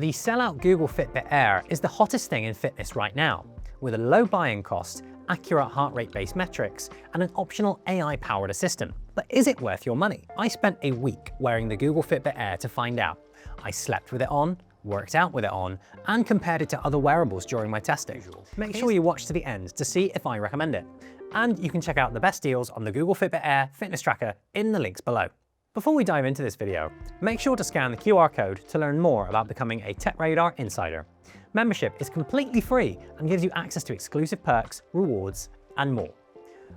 The sellout Google Fitbit Air is the hottest thing in fitness right now, with a low buy-in cost, accurate heart rate-based metrics, and an optional AI-powered assistant. But is it worth your money? I spent a week wearing the Google Fitbit Air to find out. I slept with it on, worked out with it on, and compared it to other wearables during my testing. Make sure you watch to the end to see if I recommend it. And you can check out the best deals on the Google Fitbit Air fitness tracker in the links below. Before we dive into this video, make sure to scan the QR code to learn more about becoming a TechRadar insider. Membership is completely free and gives you access to exclusive perks, rewards, and more.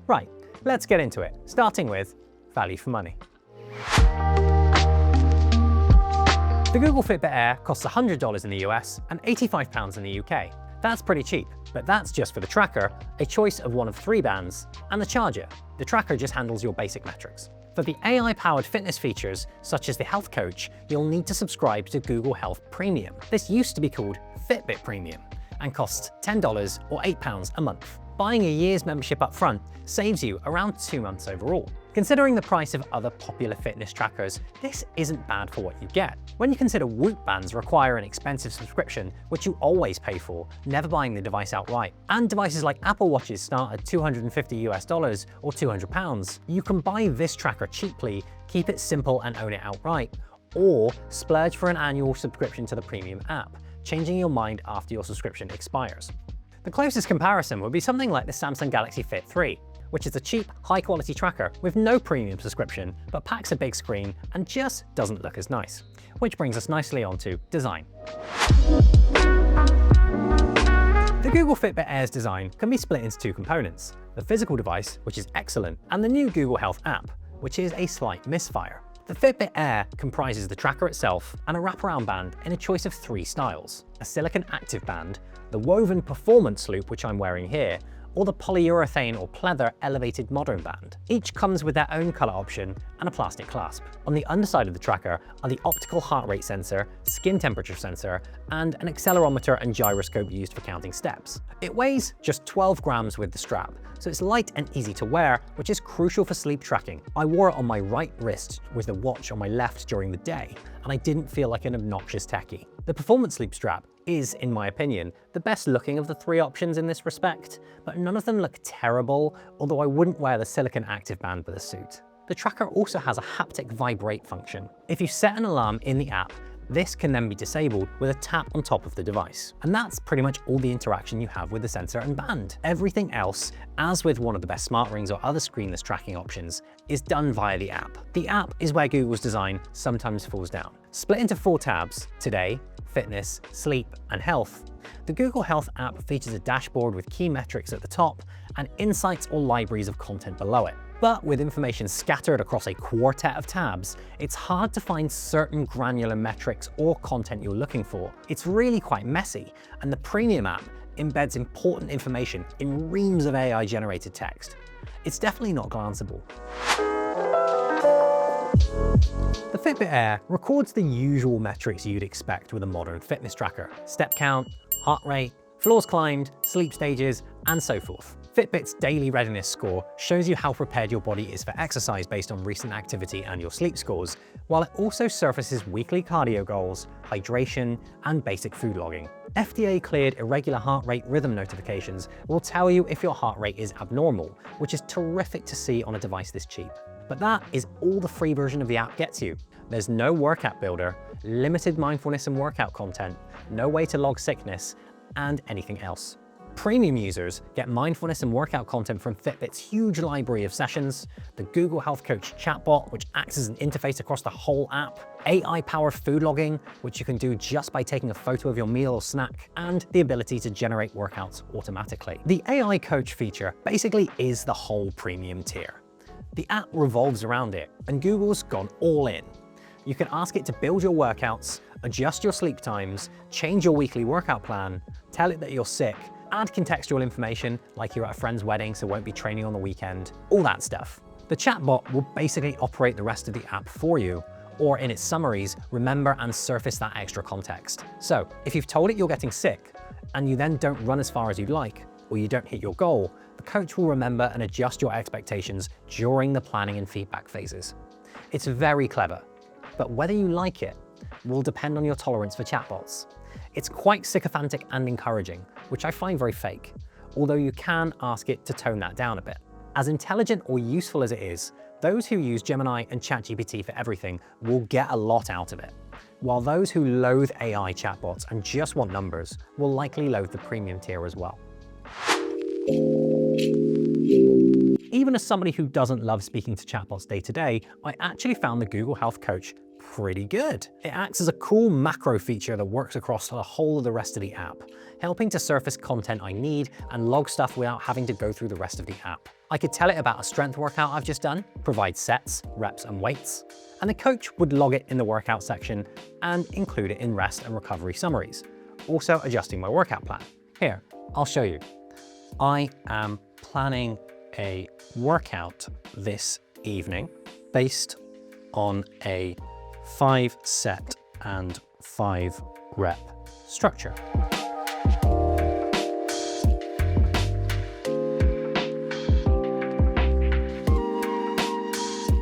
Right, let's get into it, starting with value for money. The Google Fitbit Air costs $100 in the US and £85 in the UK. That's pretty cheap, but that's just for the tracker, a choice of one of 3 bands, and the charger. The tracker just handles your basic metrics. For the AI-powered fitness features, such as the Health Coach, you'll need to subscribe to Google Health Premium. This used to be called Fitbit Premium and costs $10 or £8 a month. Buying a year's membership up front saves you around 2 months overall. Considering the price of other popular fitness trackers, this isn't bad for what you get. When you consider Whoop bands require an expensive subscription, which you always pay for, never buying the device outright, and devices like Apple Watches start at $250 or £200, you can buy this tracker cheaply, keep it simple and own it outright, or splurge for an annual subscription to the premium app, changing your mind after your subscription expires. The closest comparison would be something like the Samsung Galaxy Fit 3, which is a cheap, high-quality tracker with no premium subscription, but packs a big screen and just doesn't look as nice. Which brings us nicely onto design. The Google Fitbit Air's design can be split into 2 components: the physical device, which is excellent, and the new Google Health app, which is a slight misfire. The Fitbit Air comprises the tracker itself and a wraparound band in a choice of 3 styles: a silicone active band, the woven performance loop, which I'm wearing here, or the polyurethane or pleather elevated modern band. Each comes with their own color option and a plastic clasp. On the underside of the tracker are the optical heart rate sensor, skin temperature sensor, and an accelerometer and gyroscope used for counting steps. It weighs just 12 grams with the strap, so it's light and easy to wear, which is crucial for sleep tracking. I wore it on my right wrist with the watch on my left during the day, and I didn't feel like an obnoxious techie. The performance sleep strap is, in my opinion, the best looking of the 3 options in this respect, but none of them look terrible, although I wouldn't wear the silicone active band with a suit. The tracker also has a haptic vibrate function. If you set an alarm in the app, this can then be disabled with a tap on top of the device. And that's pretty much all the interaction you have with the sensor and band. Everything else, as with one of the best smart rings or other screenless tracking options, is done via the app. The app is where Google's design sometimes falls down. Split into 4 tabs: Today, Fitness, Sleep, and Health, the Google Health app features a dashboard with key metrics at the top and insights or libraries of content below it. But with information scattered across a quartet of tabs, it's hard to find certain granular metrics or content you're looking for. It's really quite messy, and the premium app embeds important information in reams of AI-generated text. It's definitely not glanceable. The Fitbit Air records the usual metrics you'd expect with a modern fitness tracker: step count, heart rate, floors climbed, sleep stages, and so forth. Fitbit's daily readiness score shows you how prepared your body is for exercise based on recent activity and your sleep scores, while it also surfaces weekly cardio goals, hydration, and basic food logging. FDA-cleared irregular heart rate rhythm notifications will tell you if your heart rate is abnormal, which is terrific to see on a device this cheap. But that is all the free version of the app gets you. There's no workout builder, limited mindfulness and workout content, no way to log sickness, and anything else. Premium users get mindfulness and workout content from Fitbit's huge library of sessions, the Google Health Coach chatbot, which acts as an interface across the whole app, AI-powered food logging, which you can do just by taking a photo of your meal or snack, and the ability to generate workouts automatically. The AI Coach feature basically is the whole premium tier. The app revolves around it, and Google's gone all in. You can ask it to build your workouts, adjust your sleep times, change your weekly workout plan, tell it that you're sick, add contextual information like you're at a friend's wedding so won't be training on the weekend, all that stuff. The chatbot will basically operate the rest of the app for you, or in its summaries, remember and surface that extra context. So if you've told it you're getting sick, and you then don't run as far as you'd like, or you don't hit your goal, the coach will remember and adjust your expectations during the planning and feedback phases. It's very clever, but whether you like it will depend on your tolerance for chatbots. It's quite sycophantic and encouraging, which I find very fake, although you can ask it to tone that down a bit. As intelligent or useful as it is, those who use Gemini and ChatGPT for everything will get a lot out of it, while those who loathe AI chatbots and just want numbers will likely loathe the premium tier as well. Even as somebody who doesn't love speaking to chatbots day to day, I actually found the Google Health Coach pretty good. It acts as a cool macro feature that works across the whole of the rest of the app, helping to surface content I need and log stuff without having to go through the rest of the app. I could tell it about a strength workout I've just done, provide sets, reps, and weights, and the coach would log it in the workout section and include it in rest and recovery summaries, also adjusting my workout plan. Here, I'll show you. I am planning a workout this evening based on a 5-set and 5-rep structure.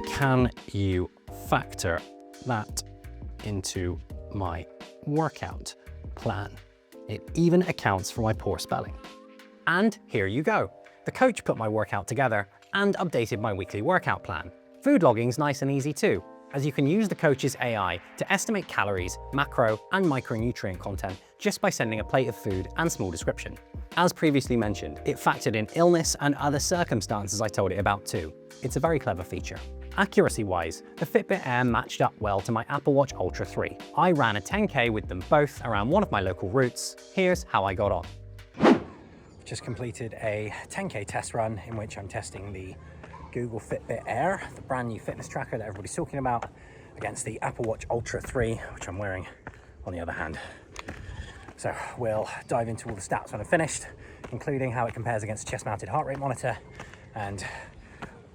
Can you factor that into my workout plan? It even accounts for my poor spelling. And here you go. The coach put my workout together and updated my weekly workout plan. Food logging's nice and easy too, as you can use the coach's AI to estimate calories, macro, and micronutrient content just by sending a plate of food and small description. As previously mentioned, it factored in illness and other circumstances I told it about too. It's a very clever feature. Accuracy-wise, the Fitbit Air matched up well to my Apple Watch Ultra 3. I ran a 10K with them both around one of my local routes. Here's how I got on. Just completed a 10K test run in which I'm testing the Google Fitbit Air, the brand new fitness tracker that everybody's talking about, against the Apple Watch Ultra 3, which I'm wearing on the other hand. So we'll dive into all the stats when I'm finished, including how it compares against a chest-mounted heart rate monitor and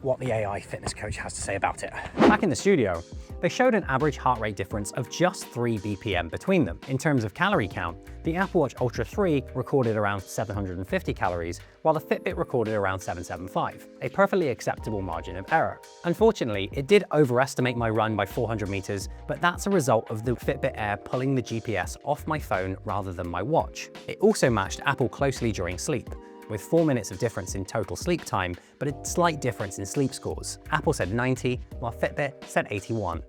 what the AI fitness coach has to say about it. Back in the studio, they showed an average heart rate difference of just 3 BPM between them. In terms of calorie count, the Apple Watch Ultra 3 recorded around 750 calories, while the Fitbit recorded around 775, a perfectly acceptable margin of error. Unfortunately, it did overestimate my run by 400 meters, but that's a result of the Fitbit Air pulling the GPS off my phone rather than my watch. It also matched Apple closely during sleep, with 4 minutes of difference in total sleep time, but a slight difference in sleep scores. Apple said 90, while Fitbit said 81.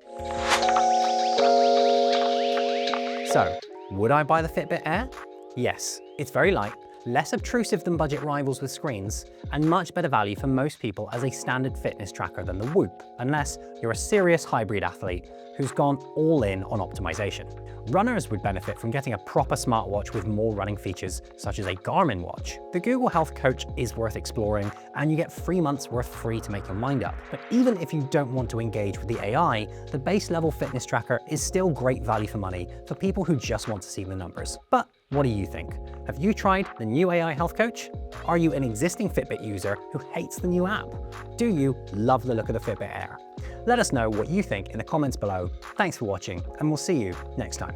So, would I buy the Fitbit Air? Yes, it's very light, less obtrusive than budget rivals with screens, and much better value for most people as a standard fitness tracker than the Whoop, unless you're a serious hybrid athlete who's gone all in on optimization. Runners would benefit from getting a proper smartwatch with more running features, such as a Garmin watch. The Google Health Coach is worth exploring, and you get 3 months worth free to make your mind up. But even if you don't want to engage with the AI, the base level fitness tracker is still great value for money for people who just want to see the numbers. But what do you think? Have you tried the new AI Health Coach? Are you an existing Fitbit user who hates the new app? Do you love the look of the Fitbit Air? Let us know what you think in the comments below. Thanks for watching, and we'll see you next time.